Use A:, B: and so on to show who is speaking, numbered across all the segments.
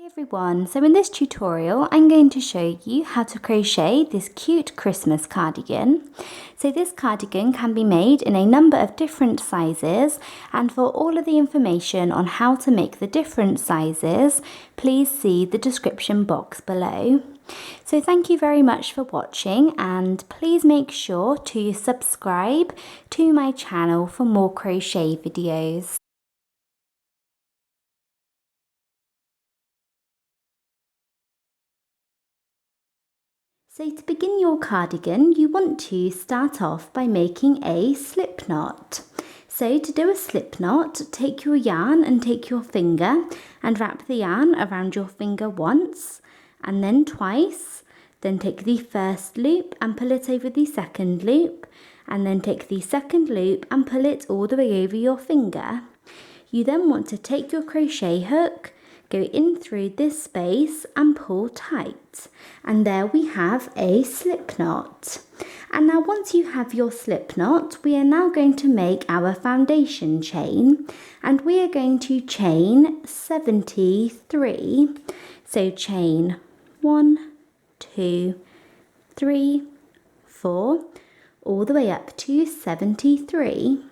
A: Hi everyone, so in this tutorial I'm going to show you how to crochet this cute Christmas cardigan. So this cardigan can be made in a number of different sizes, and for all of the information on how to make the different sizes, please see the description box below. So thank you very much for watching, and please make sure to subscribe to my channel for more crochet videos. So to begin your cardigan, you want to start off by making a slip knot. So to do a slip knot, take your yarn and take your finger and wrap the yarn around your finger once and then twice. Then take the first loop and pull it over the second loop, and then take the second loop and pull it all the way over your finger. You then want to take your crochet hook, go in through this space and pull tight, and there we have a slip knot. And now once you have your slip knot, we are now going to make our foundation chain, and we are going to chain 73. So chain 1, 2, 3, 4, all the way up to 73.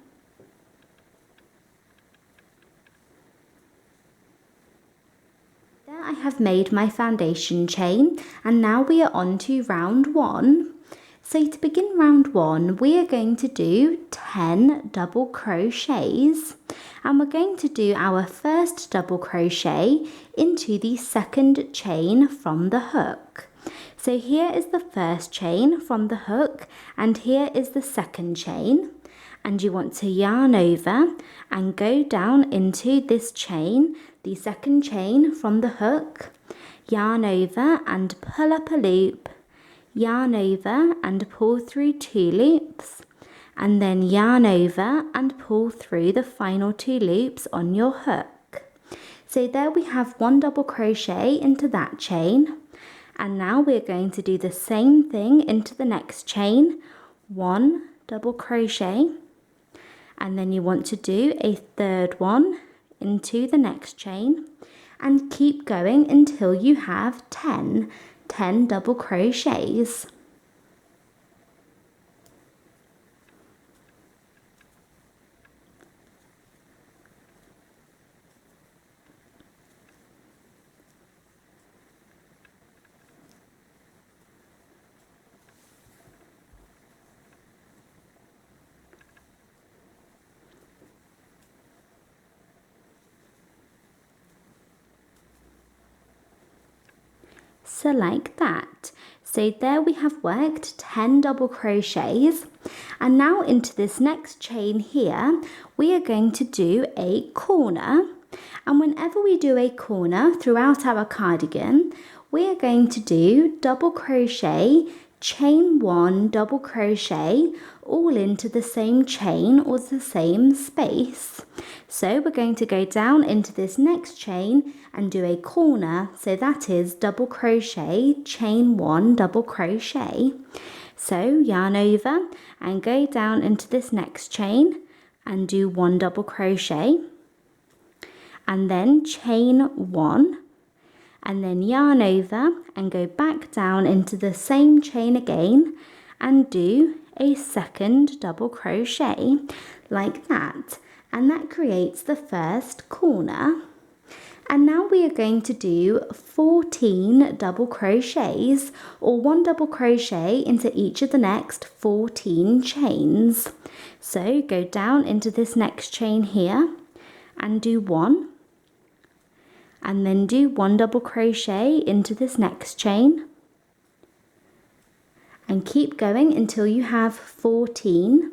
A: I have made my foundation chain, and now we are on to round 1. So to begin round 1, we are going to do 10 double crochets, and we're going to do our first double crochet into the second chain from the hook. So here is the first chain from the hook, and here is the second chain, and you want to yarn over and go down into this chain, the second chain from the hook, yarn over and pull up a loop, yarn over and pull through 2 loops, and then yarn over and pull through the final 2 loops on your hook. So there we have 1 double crochet into that chain, and now we're going to do the same thing into the next chain, 1 double crochet, and then you want to do a third one into the next chain, and keep going until you have 10 double crochets. So like that. So there we have worked 10 double crochets, and now into this next chain here we are going to do a corner, and whenever we do a corner throughout our cardigan, we are going to do double crochet, chain 1 double crochet all into the same chain or the same space. So we're going to go down into this next chain and do a corner, so that is double crochet, chain 1 double crochet. So yarn over and go down into this next chain and do 1 double crochet, and then chain 1, and then yarn over and go back down into the same chain again and do a second double crochet like that, and that creates the first corner. And now we are going to do 14 double crochets, or 1 double crochet into each of the next 14 chains. So go down into this next chain here and do 1, and then do 1 double crochet into this next chain, and keep going until you have 14.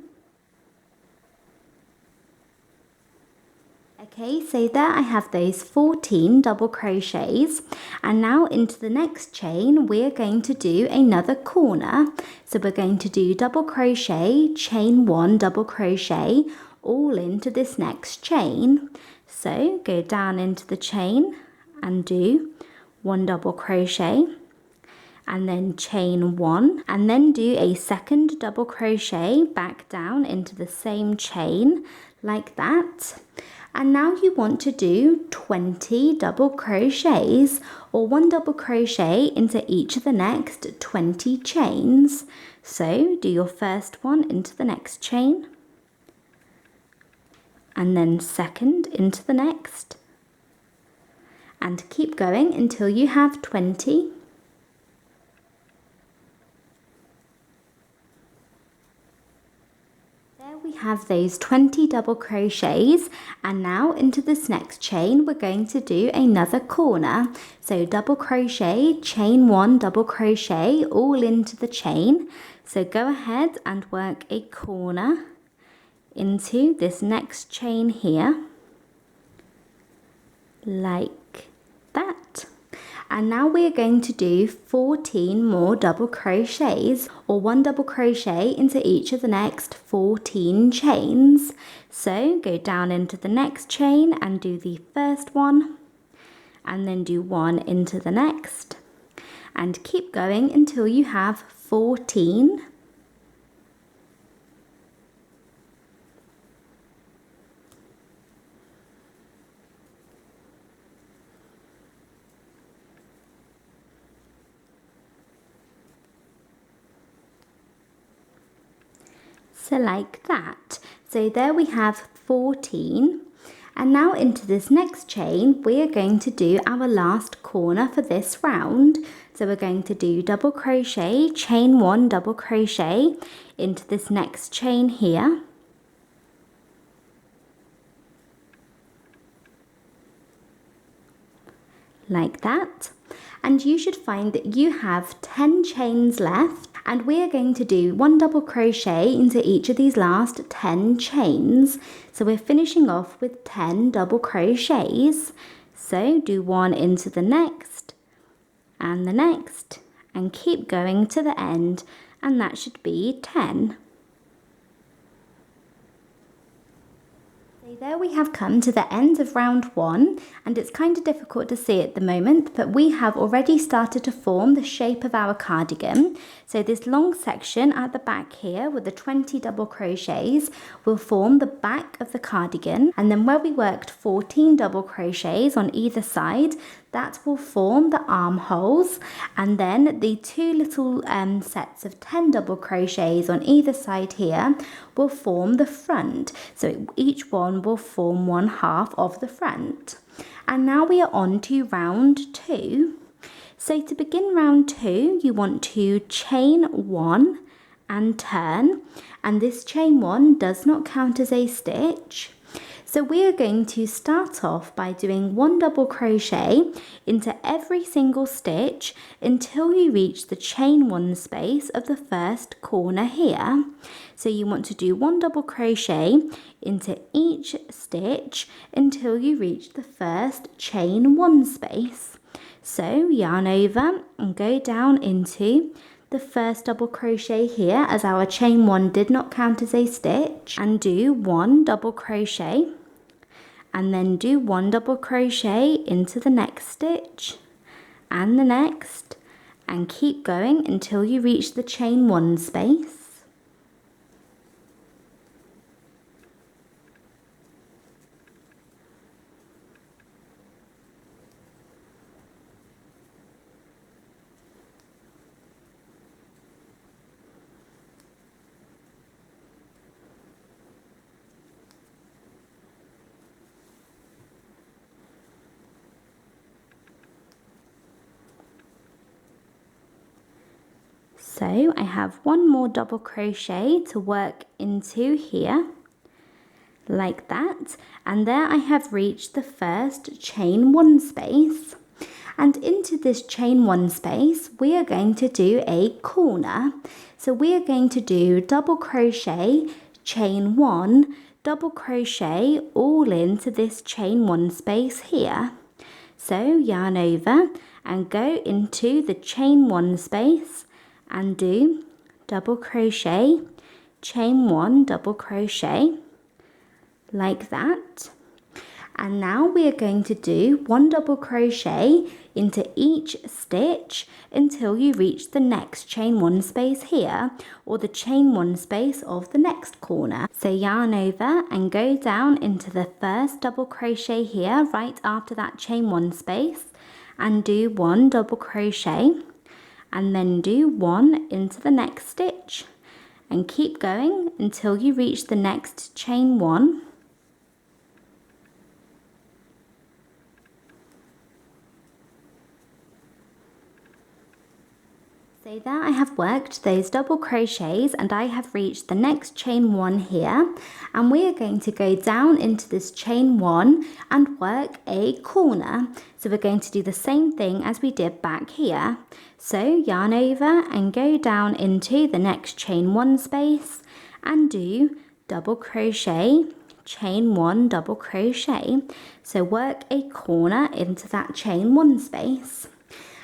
A: Okay, so there I have those 14 double crochets, and now into the next chain we are going to do another corner. So we're going to do double crochet, chain 1 double crochet all into this next chain. So go down into the chain and do 1 double crochet, and then chain 1, and then do a second double crochet back down into the same chain like that. And now you want to do 20 double crochets, or 1 double crochet into each of the next 20 chains. So do your first one into the next chain, and then second into the next, and keep going until you have 20. There we have those 20 double crochets, and now into this next chain we're going to do another corner. So double crochet, chain 1, double crochet all into the chain. So go ahead and work a corner into this next chain here like that. And now we are going to do 14 more double crochets, or 1 double crochet into each of the next 14 chains. So go down into the next chain and do the first one, and then do 1 into the next, and keep going until you have 14. So like that. So there we have 14. And now into this next chain, we are going to do our last corner for this round. So we're going to do double crochet, chain 1, double crochet into this next chain here. Like that. And you should find that you have 10 chains left, and we are going to do 1 double crochet into each of these last 10 chains. So we're finishing off with 10 double crochets. So do 1 into the next and the next, and keep going to the end, and that should be 10. There we have come to the end of round 1, and it's kind of difficult to see at the moment, but we have already started to form the shape of our cardigan. So this long section at the back here with the 20 double crochets will form the back of the cardigan, and then where we worked 14 double crochets on either side, that will form the armholes, and then the 2 little sets of 10 double crochets on either side here will form the front. So each one will form 1/2 of the front. And now we are on to round 2. So to begin round 2, you want to chain 1 and turn, and this chain 1 does not count as a stitch. So we are going to start off by doing 1 double crochet into every single stitch until you reach the chain 1 space of the first corner here. So you want to do 1 double crochet into each stitch until you reach the first chain 1 space. So yarn over and go down into the first double crochet here, as our chain 1 did not count as a stitch, and do 1 double crochet, and then do 1 double crochet into the next stitch and the next, and keep going until you reach the chain 1 space. So I have 1 more double crochet to work into here, like that, and there I have reached the first chain 1 space. And into this chain 1 space we are going to do a corner. So we are going to do double crochet, chain 1, double crochet all into this chain 1 space here. So yarn over and go into the chain 1 space and do double crochet, chain 1, double crochet like that. And now we are going to do 1 double crochet into each stitch until you reach the next chain 1 space here, or the chain 1 space of the next corner. So yarn over and go down into the first double crochet here right after that chain 1 space, and do 1 double crochet, and then do 1 into the next stitch, and keep going until you reach the next chain 1. So there I have worked those double crochets and I have reached the next chain 1 here, and we are going to go down into this chain 1 and work a corner. So we're going to do the same thing as we did back here. So yarn over and go down into the next chain 1 space and do double crochet, chain 1 double crochet. So work a corner into that chain 1 space.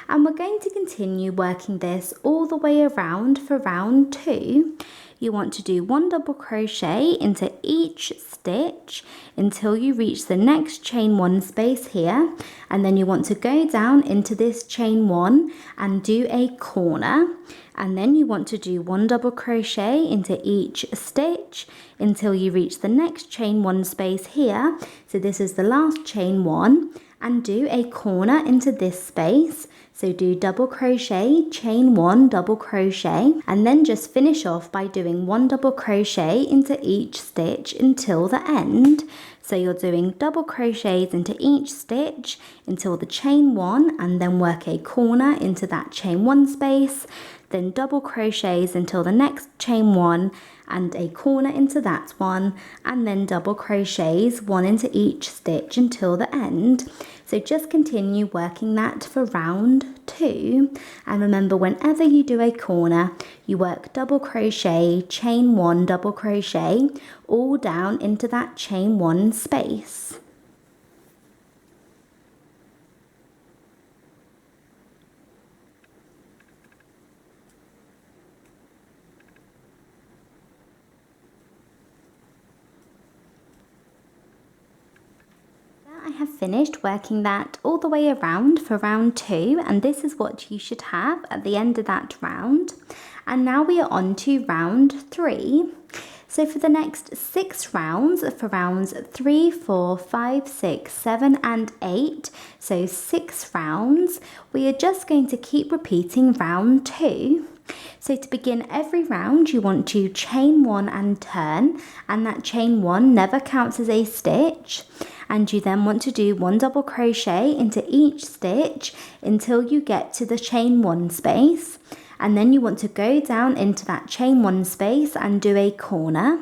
A: And we're going to continue working this all the way around for round 2. You want to do 1 double crochet into each stitch until you reach the next chain 1 space here, and then you want to go down into this chain 1 and do a corner, and then you want to do 1 double crochet into each stitch until you reach the next chain 1 space here. So this is the last chain 1, and do a corner into this space. So do double crochet, chain 1 double crochet, and then just finish off by doing 1 double crochet into each stitch until the end. So you're doing double crochets into each stitch until the chain 1, and then work a corner into that chain 1 space, then double crochets until the next chain 1 and a corner into that one, and then double crochets 1 into each stitch until the end. So just continue working that for round 2, and remember, whenever you do a corner, you work double crochet, chain 1 double crochet all down into that chain 1 space. I have finished working that all the way around for round 2, and this is what you should have at the end of that round. And now we are on to round 3. So for the next 6 rounds, for rounds 3, 4, 5, 6, 7 and 8, so 6 rounds, we are just going to keep repeating round 2. So to begin every round, you want to chain 1 and turn, and that chain 1 never counts as a stitch. And you then want to do 1 double crochet into each stitch until you get to the chain 1 space. And then you want to go down into that chain 1 space and do a corner,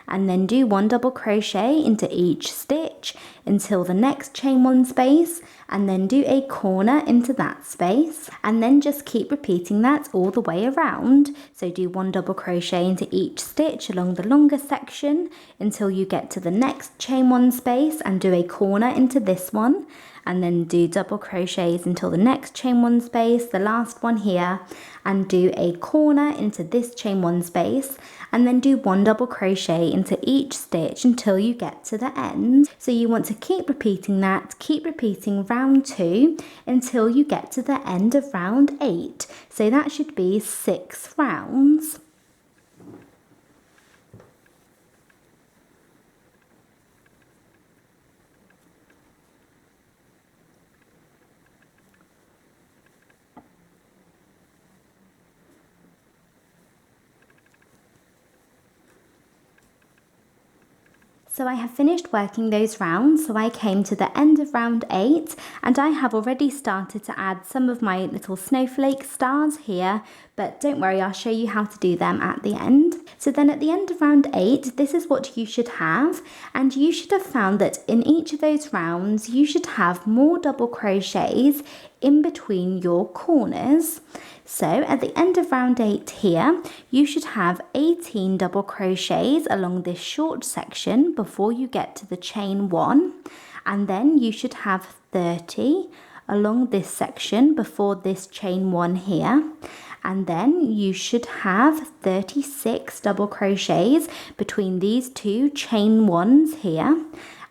A: and then do 1 double crochet into each stitch until the next chain 1 space, and then do a corner into that space, and then just keep repeating that all the way around. So do 1 double crochet into each stitch along the longer section until you get to the next chain 1 space and do a corner into this one, and then do double crochets until the next chain 1 space, the last one here, and do a corner into this chain 1 space, and then do 1 double crochet into each stitch until you get to the end. So you want to keep repeating that, keep repeating round 2 until you get to the end of round 8. So that should be 6 rounds. So I have finished working those rounds, so I came to the end of round 8, and I have already started to add some of my little snowflake stars here, but don't worry, I'll show you how to do them at the end. So then at the end of round 8, this is what you should have, and you should have found that in each of those rounds, you should have more double crochets in between your corners. So at the end of round 8 here, you should have 18 double crochets along this short section before you get to the chain 1, and then you should have 30 along this section before this chain 1 here, and then you should have 36 double crochets between these two chain 1s here,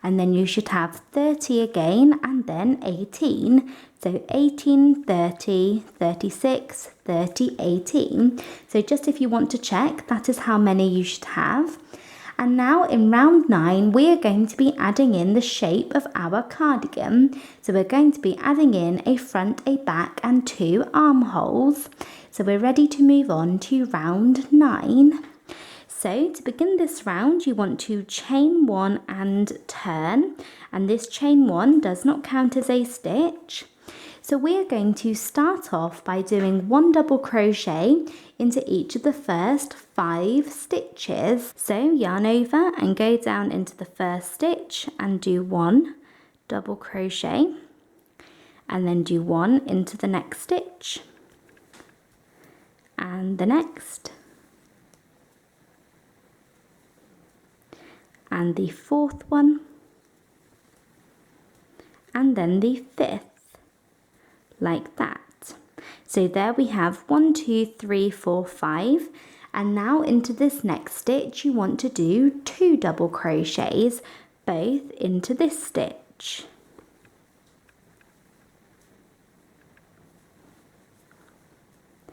A: and then you should have 30 again, and then 18. So 18, 30, 36, 30, 18. So just if you want to check, that is how many you should have. And now in round 9, we are going to be adding in the shape of our cardigan. So we're going to be adding in a front, a back, and 2 armholes. So we're ready to move on to round 9. So to begin this round, you want to chain 1 and turn. And this chain 1 does not count as a stitch. So we are going to start off by doing 1 double crochet into each of the first 5 stitches. So yarn over and go down into the first stitch and do 1 double crochet, and then do 1 into the next stitch and the next, and the 4th one, and then the 5th. Like that. So there we have 1, 2, 3, 4, 5, and now into this next stitch you want to do 2 double crochets, both into this stitch.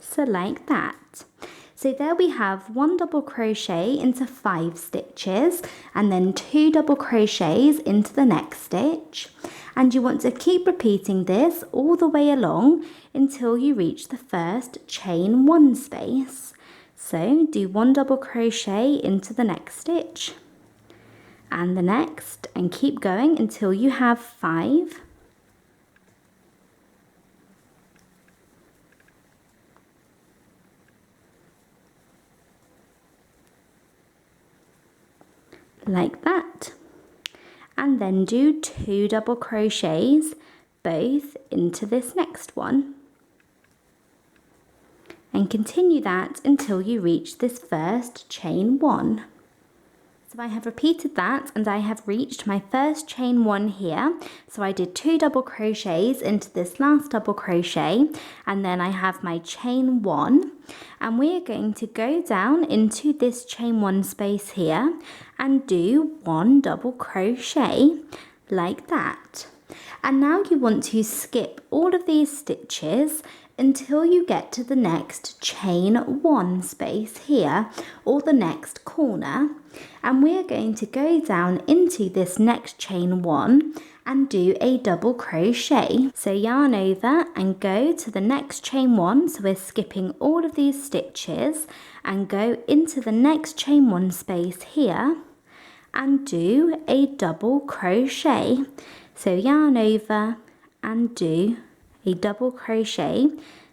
A: So like that. So there we have 1 double crochet into 5 stitches, and then 2 double crochets into the next stitch. And you want to keep repeating this all the way along until you reach the first chain 1 space. So do 1 double crochet into the next stitch and the next, and keep going until you have 5. Like that. And then do 2 double crochets both into this next one, and continue that until you reach this first chain 1. So I have repeated that and I have reached my first chain 1 here. So I did 2 double crochets into this last double crochet, and then I have my chain 1, and we are going to go down into this chain 1 space here and do 1 double crochet like that. And now you want to skip all of these stitches until you get to the next chain 1 space here, or the next corner, and we are going to go down into this next chain 1 and do a double crochet. So yarn over and go to the next chain 1, so we're skipping all of these stitches, and go into the next chain 1 space here and do a double crochet. So yarn over and do a double crochet,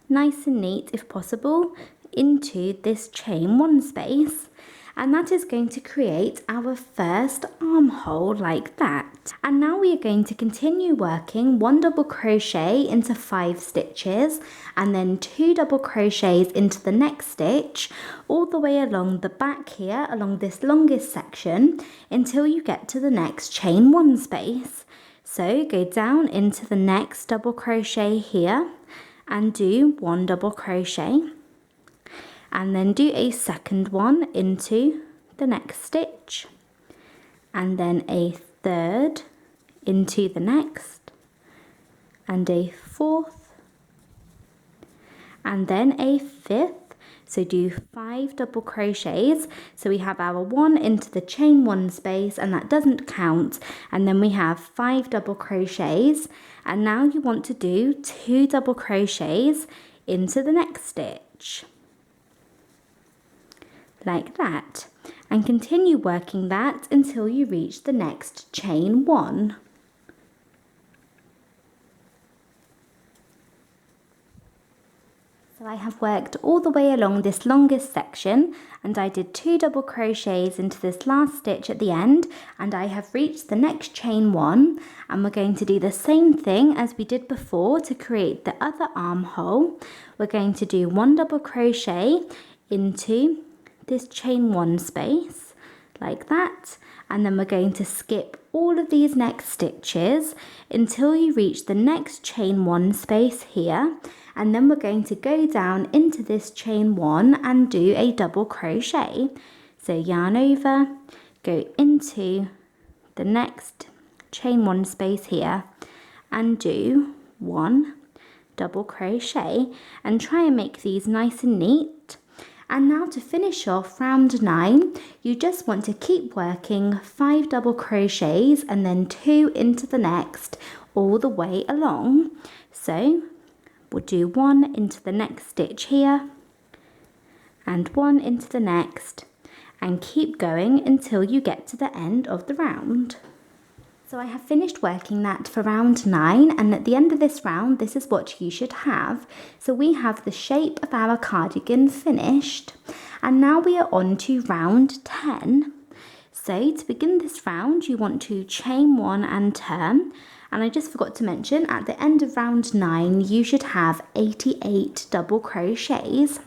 A: nice and neat if possible, into this chain 1 space, and that is going to create our first armhole like that. And now we are going to continue working 1 double crochet into 5 stitches, and then 2 double crochets into the next stitch, all the way along the back here, along this longest section, until you get to the next chain 1 space. So go down into the next double crochet here and do 1 double crochet, and then do a second one into the next stitch, and then a third into the next, and a 4th, and then a 5th. So do 5 double crochets. So we have our 1 into the chain 1 space, and that doesn't count. And then we have 5 double crochets. And now you want to do 2 double crochets into the next stitch. Like that. And continue working that until you reach the next chain 1. So I have worked all the way along this longest section, and I did 2 double crochets into this last stitch at the end, and I have reached the next chain 1, and we're going to do the same thing as we did before to create the other armhole. We're going to do 1 double crochet into this chain 1 space like that, and then we're going to skip all of these next stitches until you reach the next chain 1 space here, and then we're going to go down into this chain 1 and do a double crochet. So yarn over, go into the next chain 1 space here and do 1 double crochet and try and make these nice and neat. And now to finish off round 9, you just want to keep working 5 double crochets and then 2 into the next all the way along. So we'll do 1 into the next stitch here and 1 into the next, and keep going until you get to the end of the round. So I have finished working that for round 9, and at the end of this round this is what you should have. So we have the shape of our cardigan finished, and now we are on to round 10. So to begin this round you want to chain 1 and turn, and I just forgot to mention at the end of round 9 you should have 88 double crochets.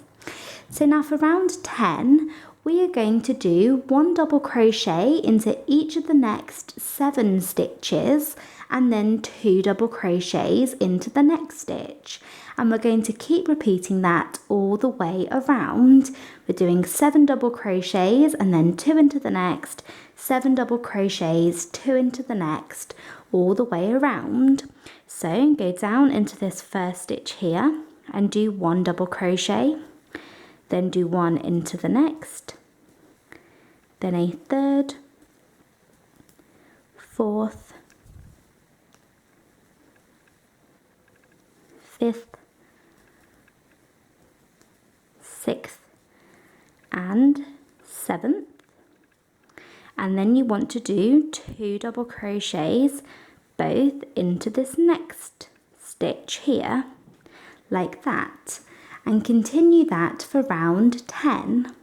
A: So now for round 10 we are going to do 1 double crochet into each of the next 7 stitches and then 2 double crochets into the next stitch, and we're going to keep repeating that all the way around. We're doing 7 double crochets and then 2 into the next, 7 double crochets, 2 into the next, all the way around. So go down into this first stitch here and do 1 double crochet, then do 1 into the next, then a 3rd, 4th, 5th, 6th and 7th, and then you want to do 2 double crochets both into this next stitch here like that, and continue that for round 10.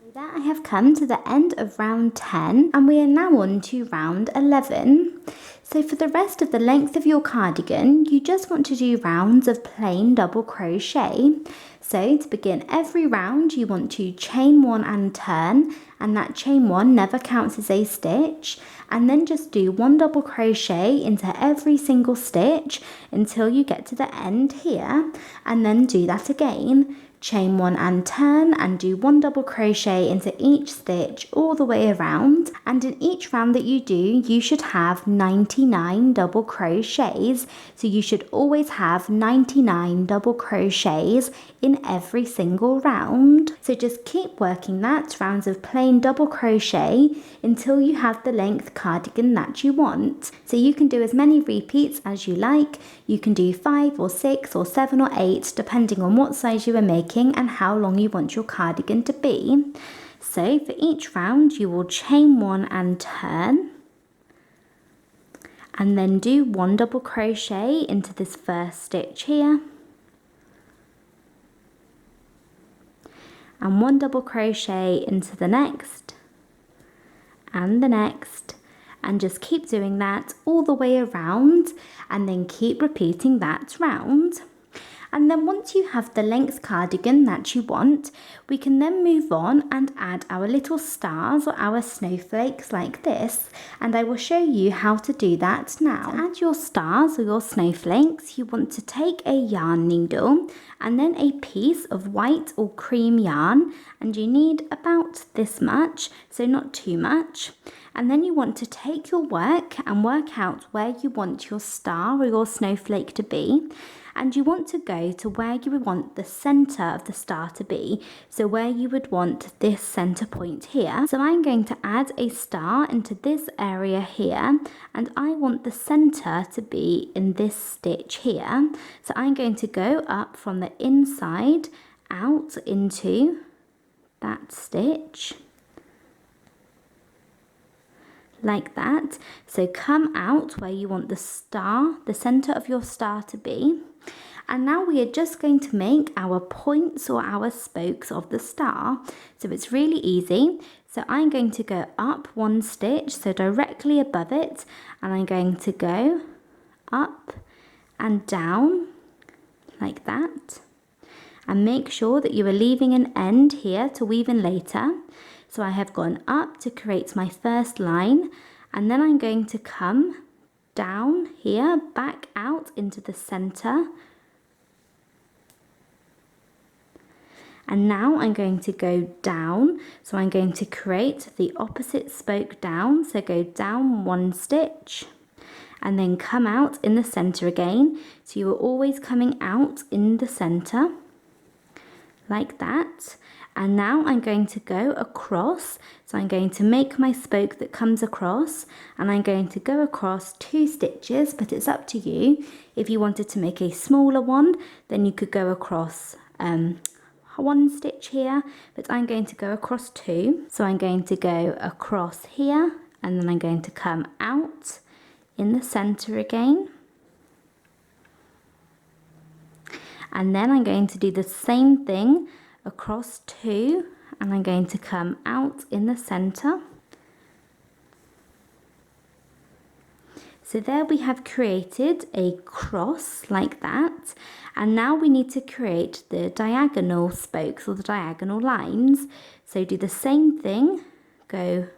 A: With that, I have come to the end of round 10, and we are now on to round 11. So for the rest of the length of your cardigan, you just want to do rounds of plain double crochet. So to begin every round, you want to chain 1 and turn, and that chain 1 never counts as a stitch, and then just do 1 double crochet into every single stitch until you get to the end here, and then do that again. Chain 1 and turn and do 1 double crochet into each stitch all the way around, and in each round that you do you should have 99 double crochets. So you should always have 99 double crochets in every single round. So just keep working that rounds of plain double crochet until you have the length cardigan that you want. So you can do as many repeats as you like. You can do 5 or 6 or 7 or 8 depending on what size you are making and how long you want your cardigan to be. So for each round you will chain 1 and turn, and then do 1 double crochet into this first stitch here, and 1 double crochet into the next and the next, and just keep doing that all the way around, and then keep repeating that round. And then once you have the length cardigan that you want, we can then move on and add our little stars or our snowflakes like this, and I will show you how to do that now. To add your stars or your snowflakes, you want to take a yarn needle and then a piece of white or cream yarn, and you need about this much, so not too much. And then you want to take your work and work out where you want your star or your snowflake to be, and you want to go to where you would want the center of the star to be, so where you would want this center point here. So I'm going to add a star into this area here, and I want the center to be in this stitch here. So I'm going to go up from the inside out into that stitch like that. So come out where you want the star, the center of your star to be. And now we are just going to make our points or our spokes of the star. So it's really easy. So I'm going to go up 1 stitch, so directly above it, and I'm going to go up and down like that. And make sure that you are leaving an end here to weave in later. So I have gone up to create my first line, and then I'm going to come down here, back out into the center, And now I'm going to go down, so I'm going to create the opposite spoke down, so go down 1 stitch and then come out in the center again, so you are always coming out in the center like that. And now I'm going to go across, so I'm going to make my spoke that comes across, and I'm going to go across 2 stitches, but it's up to you. If you wanted to make a smaller one, then you could go across 1 stitch here, but I'm going to go across 2. So I'm going to go across here, and then I'm going to come out in the center again. And then I'm going to do the same thing across 2, and I'm going to come out in the center. So there we have created a cross like that, and now we need to create the diagonal spokes or the diagonal lines. So do the same thing, go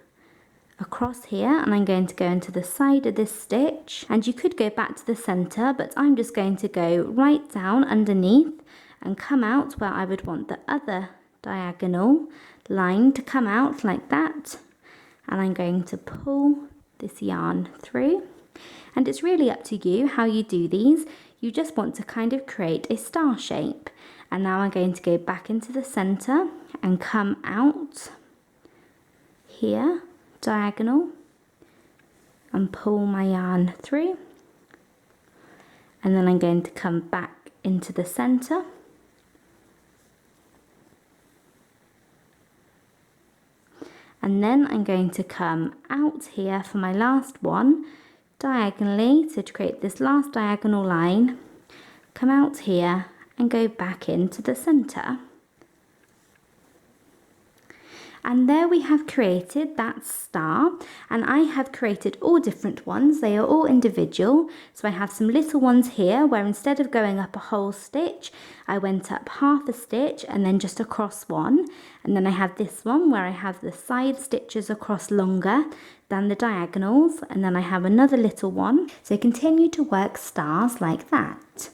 A: across here, and I'm going to go into the side of this stitch, and you could go back to the center, but I'm just going to go right down underneath and come out where I would want the other diagonal line to come out like that. And I'm going to pull this yarn through, and it's really up to you how you do these. You just want to kind of create a star shape. And now I'm going to go back into the center and come out here diagonal and pull my yarn through, and then I'm going to come back into the center and then I'm going to come out here for my last one diagonally, so to create this last diagonal line, come out here and go back into the center. And there we have created that star, and I have created all different ones. They are all individual. So I have some little ones here where instead of going up a whole stitch, I went up half a stitch and then just across 1. And then I have this one where I have the side stitches across longer than the diagonals, and then I have another little one. So continue to work stars like that.